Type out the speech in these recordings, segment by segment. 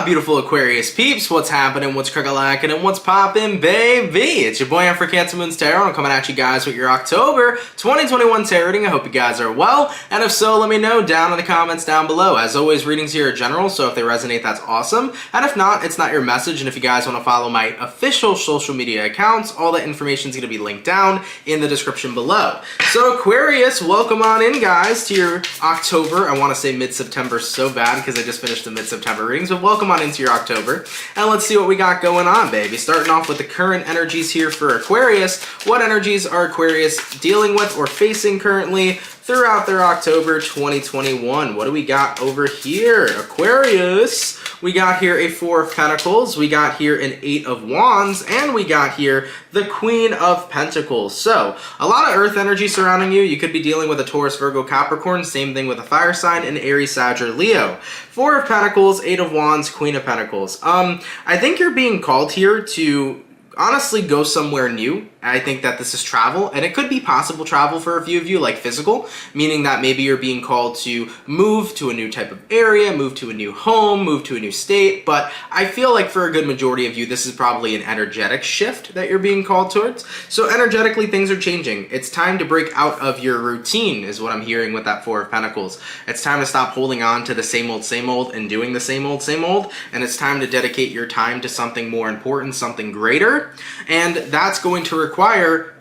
Beautiful Aquarius peeps, what's happening, what's crack-a-lackin', and what's poppin', baby? It's your boy for CancerMoonsTarot. I'm coming at you guys with your October 2021 tarot reading. I hope you guys are well, and if so, let me know down in the comments down below. As always, readings here are general, so if they resonate, that's awesome, and if not, it's not your message. And if you guys want to follow my official social media accounts, all that information is going to be linked down in the description below. So Aquarius, welcome on in, guys, to your October. I want to say mid-September so bad because I just finished the mid-September readings, but welcome on into your October, and let's see what we got going on, baby. Starting off with the current energies here for Aquarius. What energies are Aquarius dealing with or facing currently throughout their October 2021? What do we got over here, Aquarius? We got here a Four of Pentacles, we got here an Eight of Wands, and we got here the Queen of Pentacles. So, a lot of earth energy surrounding you. You could be dealing with a Taurus, Virgo, Capricorn, same thing with a fire sign, an Aries, Sag, or Leo. Four of Pentacles, Eight of Wands, Queen of Pentacles. I think you're being called here to honestly go somewhere new. I think that this is travel, and it could be possible travel for a few of you, like physical, meaning that maybe you're being called to move to a new type of area, move to a new home, move to a new state, but I feel like for a good majority of you, this is probably an energetic shift that you're being called towards. So energetically, things are changing. It's time to break out of your routine, is what I'm hearing with that Four of Pentacles. It's time to stop holding on to the same old, and doing the same old, and it's time to dedicate your time to something more important, something greater, and that's going to require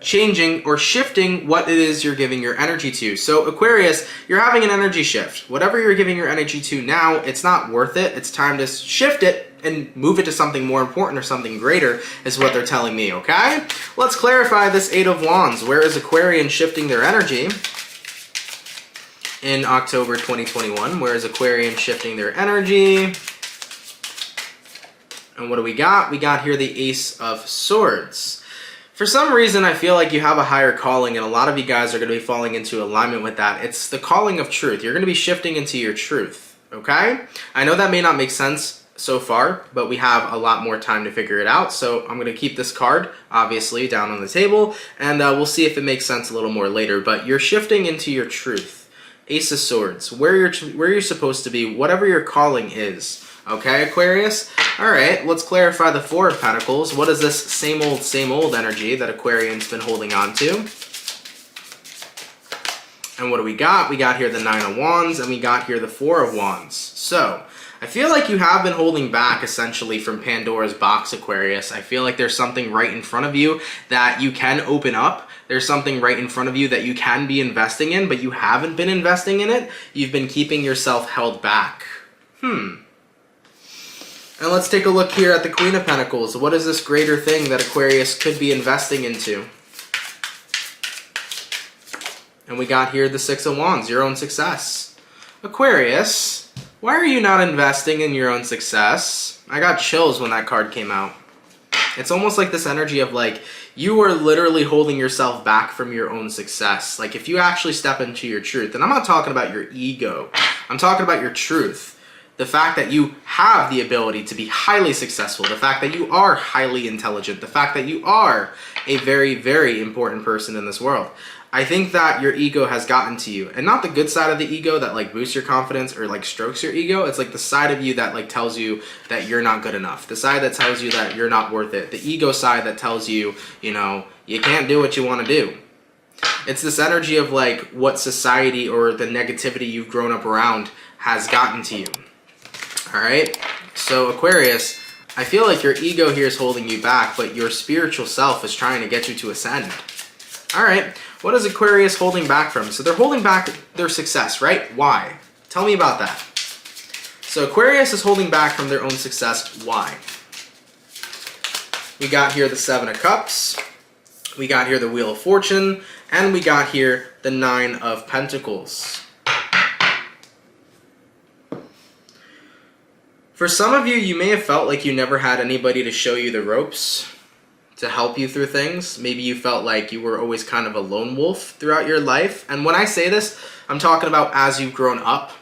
changing or shifting what it is you're giving your energy to. So Aquarius, you're having an energy shift. Whatever you're giving your energy to now, it's not worth it. It's time to shift it and move it to something more important or something greater, is what they're telling me, okay? Let's clarify this Eight of Wands. Where is Aquarian shifting their energy in October 2021? Where is Aquarian shifting their energy? And what do we got? We got here the Ace of Swords. For some reason, I feel like you have a higher calling, and a lot of you guys are going to be falling into alignment with that. It's the calling of truth. You're going to be shifting into your truth, okay? I know that may not make sense so far, but we have a lot more time to figure it out. So I'm going to keep this card, obviously, down on the table, and we'll see if it makes sense a little more later. But you're shifting into your truth. Ace of Swords, where you're supposed to be, whatever your calling is. Okay, Aquarius? Alright, let's clarify the Four of Pentacles. What is this same old energy that Aquarian's been holding on to? And what do we got? We got here the Nine of Wands, and we got here the Four of Wands. So, I feel like you have been holding back, essentially, from Pandora's box, Aquarius. I feel like there's something right in front of you that you can open up. There's something right in front of you that you can be investing in, but you haven't been investing in it. You've been keeping yourself held back. And let's take a look here at the Queen of Pentacles. What is this greater thing that Aquarius could be investing into? And we got here the Six of Wands, your own success. Aquarius, why are you not investing in your own success? I got chills when that card came out. It's almost like this energy of like, you are literally holding yourself back from your own success. Like if you actually step into your truth, and I'm not talking about your ego, I'm talking about your truth. The fact that you have the ability to be highly successful, the fact that you are highly intelligent, the fact that you are a very, very important person in this world. I think that your ego has gotten to you, and not the good side of the ego that like boosts your confidence or like strokes your ego. It's like the side of you that like tells you that you're not good enough. The side that tells you that you're not worth it. The ego side that tells you, you know, you can't do what you want to do. It's this energy of like what society or the negativity you've grown up around has gotten to you. Alright, so Aquarius, I feel like your ego here is holding you back, but your spiritual self is trying to get you to ascend. Alright, what is Aquarius holding back from? So they're holding back their success, right? Why? Tell me about that. So Aquarius is holding back from their own success. Why? We got here the Seven of Cups, we got here the Wheel of Fortune, and we got here the Nine of Pentacles. For some of you, you may have felt like you never had anybody to show you the ropes, to help you through things. Maybe you felt like you were always kind of a lone wolf throughout your life. And when I say this, I'm talking about as you've grown up.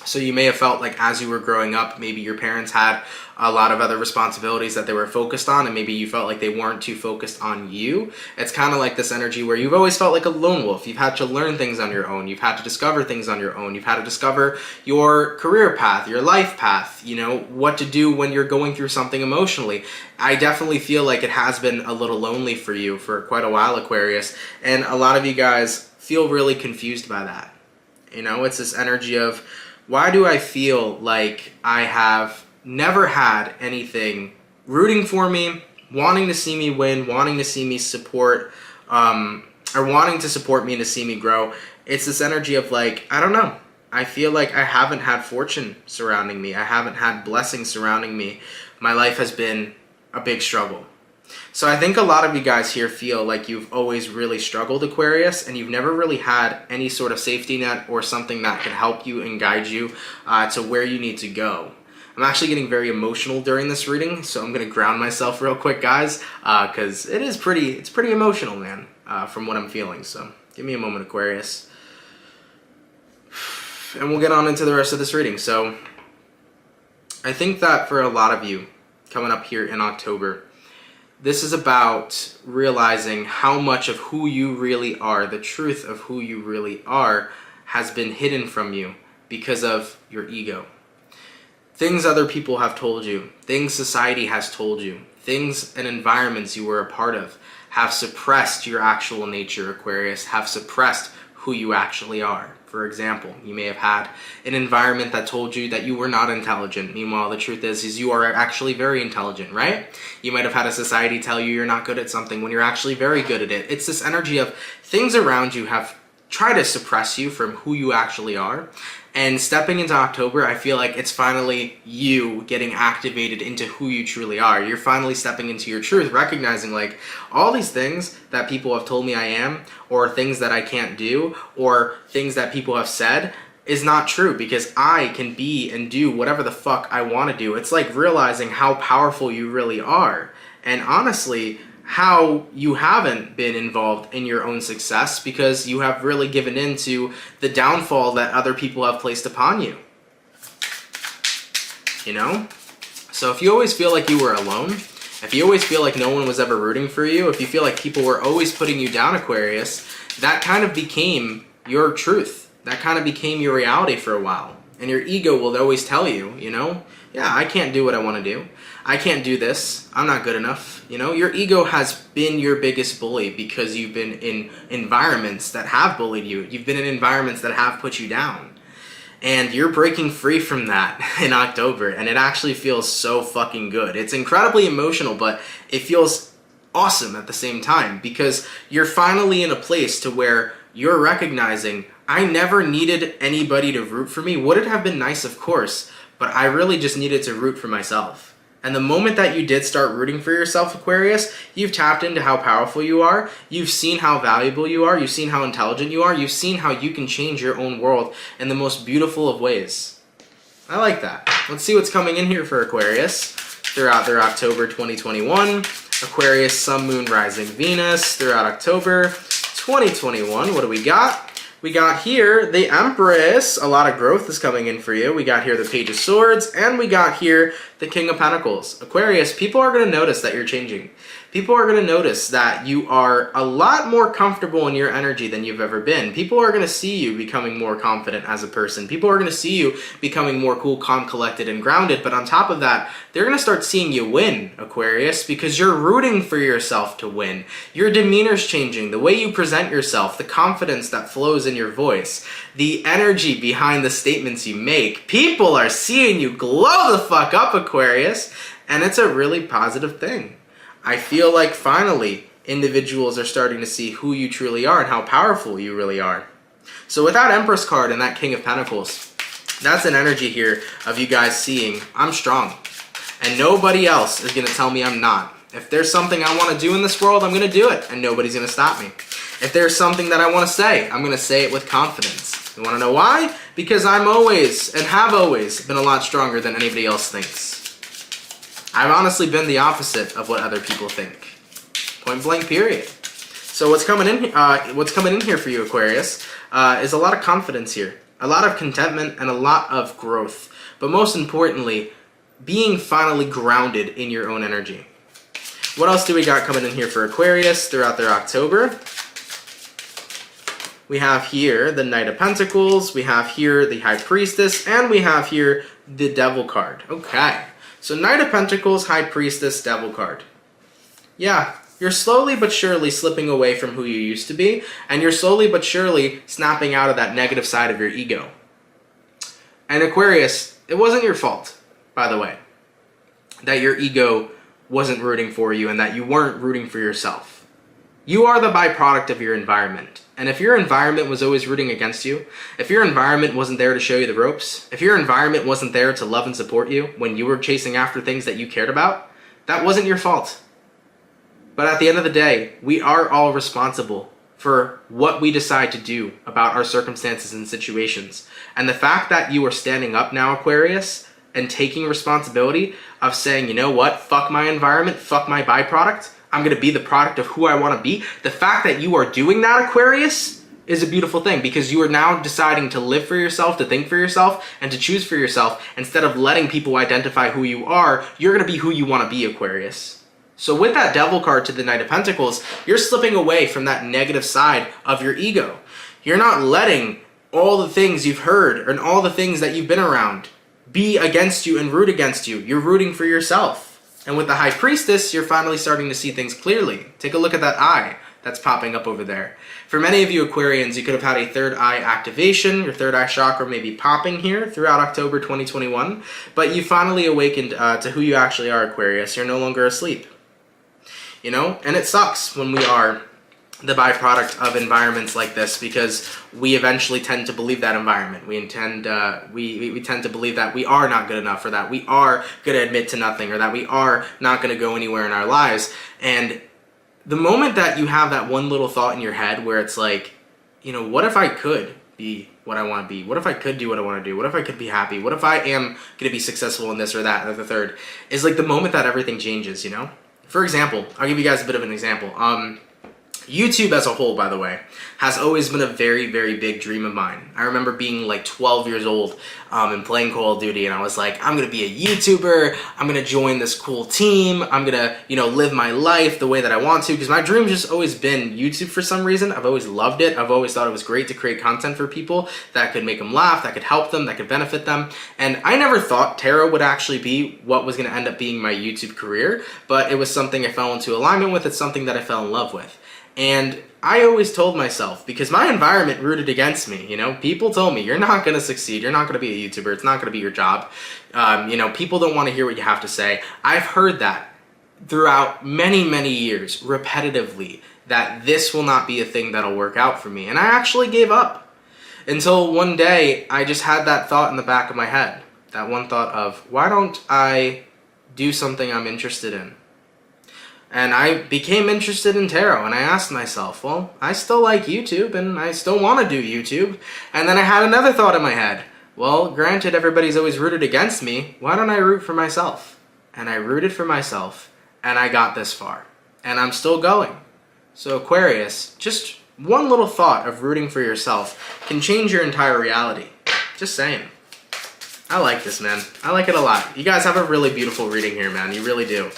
So you may have felt like as you were growing up, maybe your parents had a lot of other responsibilities that they were focused on, and maybe you felt like they weren't too focused on you. It's kind of like this energy where you've always felt like a lone wolf. You've had to learn things on your own. You've had to discover things on your own. You've had to discover your career path, your life path, you know, what to do when you're going through something emotionally. I definitely feel like it has been a little lonely for you for quite a while, Aquarius, and a lot of you guys feel really confused by that. You know, it's this energy of, why do I feel like I have never had anything rooting for me, wanting to see me win, wanting to see me support, or wanting to support me and to see me grow? It's this energy of like, I don't know. I feel like I haven't had fortune surrounding me. I haven't had blessings surrounding me. My life has been a big struggle. So I think a lot of you guys here feel like you've always really struggled, Aquarius, and you've never really had any sort of safety net or something that can help you and guide you to where you need to go. I'm actually getting very emotional during this reading, so I'm going to ground myself real quick, guys, because it's pretty emotional, man, from what I'm feeling. So give me a moment, Aquarius. And we'll get on into the rest of this reading. So I think that for a lot of you coming up here in October, this is about realizing how much of who you really are, the truth of who you really are, has been hidden from you because of your ego. Things other people have told you, things society has told you, things and environments you were a part of have suppressed your actual nature, Aquarius, have suppressed who you actually are. For example, you may have had an environment that told you that you were not intelligent. Meanwhile, the truth is you are actually very intelligent, right? You might have had a society tell you you're not good at something when you're actually very good at it. It's this energy of things around you have tried to suppress you from who you actually are. And stepping into October, I feel like it's finally you getting activated into who you truly are. You're finally stepping into your truth, recognizing like all these things that people have told me I am, or things that I can't do, or things that people have said is not true, because I can be and do whatever the fuck I want to do. It's like realizing how powerful you really are. And honestly, how you haven't been involved in your own success because you have really given in to the downfall that other people have placed upon you. You know? So if you always feel like you were alone, if you always feel like no one was ever rooting for you, if you feel like people were always putting you down, Aquarius, that kind of became your truth. That kind of became your reality for a while. And your ego will always tell you, you know, yeah, I can't do what I want to do. I can't do this. I'm not good enough. You know, your ego has been your biggest bully because you've been in environments that have bullied you. You've been in environments that have put you down. And you're breaking free from that in October, and it actually feels so fucking good. It's incredibly emotional, but it feels awesome at the same time because you're finally in a place to where you're recognizing, I never needed anybody to root for me. Would it have been nice? Of course, but I really just needed to root for myself. And the moment that you did start rooting for yourself, Aquarius, you've tapped into how powerful you are. You've seen how valuable you are. You've seen how intelligent you are. You've seen how you can change your own world in the most beautiful of ways. I like that. Let's see what's coming in here for Aquarius throughout their October 2021. Aquarius, Sun, Moon, Rising, Venus throughout October 2021. What do we got? We got here the Empress. A lot of growth is coming in for you. We got here the Page of Swords, and we got here the King of Pentacles. Aquarius, people are going to notice that you're changing. People are going to notice that you are a lot more comfortable in your energy than you've ever been. People are going to see you becoming more confident as a person. People are going to see you becoming more cool, calm, collected, and grounded. But on top of that, they're going to start seeing you win, Aquarius, because you're rooting for yourself to win. Your demeanor's changing. The way you present yourself, the confidence that flows in your voice, the energy behind the statements you make. People are seeing you glow the fuck up, Aquarius, and it's a really positive thing. I feel like finally individuals are starting to see who you truly are and how powerful you really are. So with that Empress card and that King of Pentacles, that's an energy here of you guys seeing I'm strong and nobody else is going to tell me I'm not. If there's something I want to do in this world, I'm going to do it and nobody's going to stop me. If there's something that I want to say, I'm going to say it with confidence. You want to know why? Because I'm always and have always been a lot stronger than anybody else thinks. I've honestly been the opposite of what other people think. Point blank, period. So what's coming in here for you, Aquarius, is a lot of confidence here. a lot of contentment, and a lot of growth. But most importantly, being finally grounded in your own energy. What else do we got coming in here for Aquarius throughout their October? We have here the Knight of Pentacles, we have here the High Priestess, and we have here the Devil card. Okay, so Knight of Pentacles, High Priestess, Devil card. Yeah, you're slowly but surely slipping away from who you used to be, and you're slowly but surely snapping out of that negative side of your ego. And Aquarius, it wasn't your fault, by the way, that your ego wasn't rooting for you and that you weren't rooting for yourself. You are the byproduct of your environment. And if your environment was always rooting against you, if your environment wasn't there to show you the ropes, if your environment wasn't there to love and support you when you were chasing after things that you cared about, that wasn't your fault. But at the end of the day, we are all responsible for what we decide to do about our circumstances and situations. And the fact that you are standing up now, Aquarius, and taking responsibility of saying, you know what, fuck my environment, fuck my byproduct, I'm going to be the product of who I want to be. The fact that you are doing that, Aquarius, is a beautiful thing, because you are now deciding to live for yourself, to think for yourself, and to choose for yourself. Instead of letting people identify who you are, you're going to be who you want to be, Aquarius. So with that Devil card to the Knight of Pentacles, you're slipping away from that negative side of your ego. You're not letting all the things you've heard and all the things that you've been around be against you and root against you. You're rooting for yourself. And with the High Priestess, you're finally starting to see things clearly. Take a look at that eye that's popping up over there. For many of you Aquarians, you could have had a third eye activation. Your third eye chakra may be popping here throughout October 2021. But you finally awakened to who you actually are, Aquarius. You're no longer asleep. You know? And it sucks when we are the byproduct of environments like this, because we eventually tend to believe that environment. We tend to believe that we are not good enough, or that we are going to admit to nothing, or that we are not going to go anywhere in our lives. And the moment that you have that one little thought in your head where it's like, you know, what if I could be what I want to be? What if I could do what I want to do? What if I could be happy? What if I am going to be successful in this or that or the third? Is like the moment that everything changes, you know? For example, I'll give you guys a bit of an example. YouTube as a whole, by the way, has always been a very, very big dream of mine. I remember being like 12 years old and playing Call of Duty, and I was like, I'm gonna be a YouTuber, I'm gonna join this cool team, I'm gonna, you know, live my life the way that I want to, because my dream's just always been YouTube for some reason. I've always loved it. I've always thought it was great to create content for people that could make them laugh, that could help them, that could benefit them. And I never thought tarot would actually be what was gonna end up being my YouTube career, but it was something I fell into alignment with. It's something that I fell in love with. And I always told myself, because my environment rooted against me, you know, people told me, you're not going to succeed, you're not going to be a YouTuber, it's not going to be your job, you know, people don't want to hear what you have to say. I've heard that throughout many, many years, repetitively, that this will not be a thing that'll work out for me. And I actually gave up, until one day, I just had that thought in the back of my head, that one thought of, why don't I do something I'm interested in? And I became interested in tarot, and I asked myself, well, I still like YouTube, and I still want to do YouTube. And then I had another thought in my head. Well, granted, everybody's always rooted against me. Why don't I root for myself? And I rooted for myself, and I got this far. And I'm still going. So Aquarius, just one little thought of rooting for yourself can change your entire reality. Just saying. I like this, man. I like it a lot. You guys have a really beautiful reading here, man. You really do.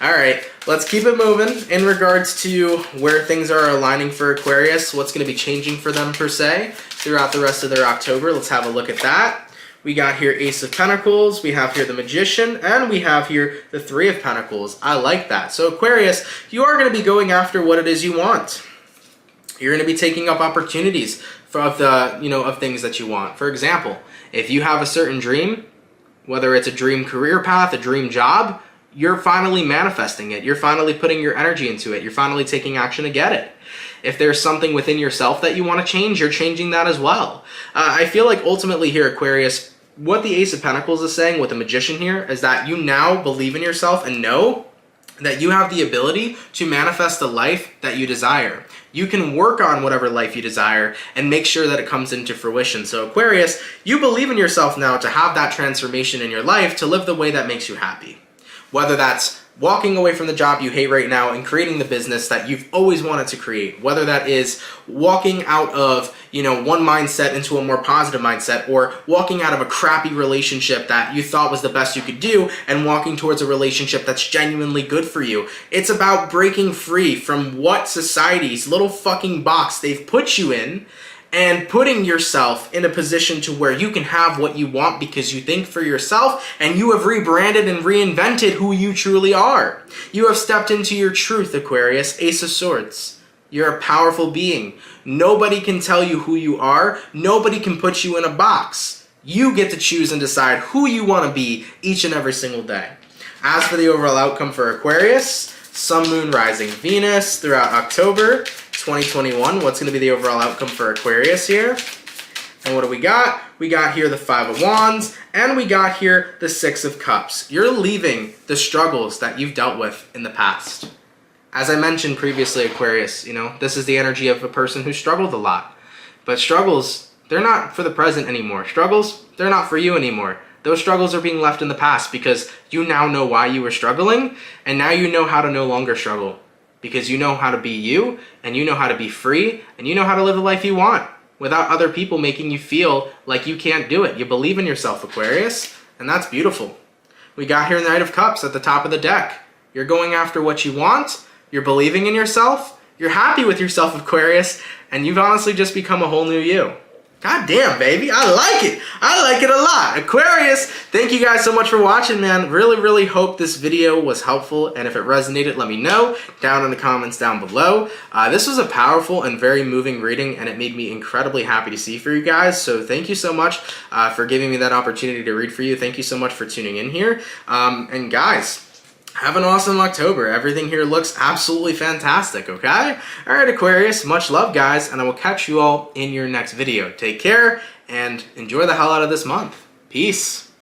All right, let's keep it moving in regards to where things are aligning for Aquarius, what's going to be changing for them per se throughout the rest of their October. Let's have a look at that. We got here Ace of Pentacles, we have here the Magician, and we have here the Three of Pentacles. I like that. So Aquarius, you are going to be going after what it is you want. You're going to be taking up opportunities of things that you want. For example, if you have a certain dream, whether it's a dream career path, a dream job, you're finally manifesting it. You're finally putting your energy into it. You're finally taking action to get it. If there's something within yourself that you want to change, you're changing that as well. I feel like ultimately here, Aquarius, what the Ace of Pentacles is saying with the Magician here is that you now believe in yourself and know that you have the ability to manifest the life that you desire. You can work on whatever life you desire and make sure that it comes into fruition. So Aquarius, you believe in yourself now to have that transformation in your life, to live the way that makes you happy. Whether that's walking away from the job you hate right now and creating the business that you've always wanted to create, whether that is walking out of, one mindset into a more positive mindset, or walking out of a crappy relationship that you thought was the best you could do and walking towards a relationship that's genuinely good for you. It's about breaking free from what society's little fucking box they've put you in and putting yourself in a position to where you can have what you want because you think for yourself and you have rebranded and reinvented who you truly are. You have stepped into your truth, Aquarius, Ace of Swords. You're a powerful being. Nobody can tell you who you are. Nobody can put you in a box. You get to choose and decide who you want to be each and every single day. As for the overall outcome for Aquarius, Sun, Moon, Rising, Venus throughout October 2021. What's going to be the overall outcome for Aquarius here? And what do we got? We got here the Five of Wands, and we got here the Six of Cups. You're leaving the struggles that you've dealt with in the past. As I mentioned previously, Aquarius, this is the energy of a person who struggled a lot. But struggles, they're not for the present anymore. Struggles, they're not for you anymore. Those struggles are being left in the past because you now know why you were struggling, and now you know how to no longer struggle. Because you know how to be you, and you know how to be free, and you know how to live the life you want without other people making you feel like you can't do it. You believe in yourself, Aquarius, and that's beautiful. We got here the Knight of Cups at the top of the deck. You're going after what you want, you're believing in yourself, you're happy with yourself, Aquarius, and you've honestly just become a whole new you. God damn, baby. I like it. I like it a lot. Aquarius, thank you guys so much for watching, man. Really, really hope this video was helpful. And if it resonated, let me know down in the comments down below. This was a powerful and very moving reading, and it made me incredibly happy to see for you guys. So thank you so much for giving me that opportunity to read for you. Thank you so much for tuning in here. And guys, have an awesome October. Everything here looks absolutely fantastic, okay? All right, Aquarius, much love, guys, and I will catch you all in your next video. Take care and enjoy the hell out of this month. Peace.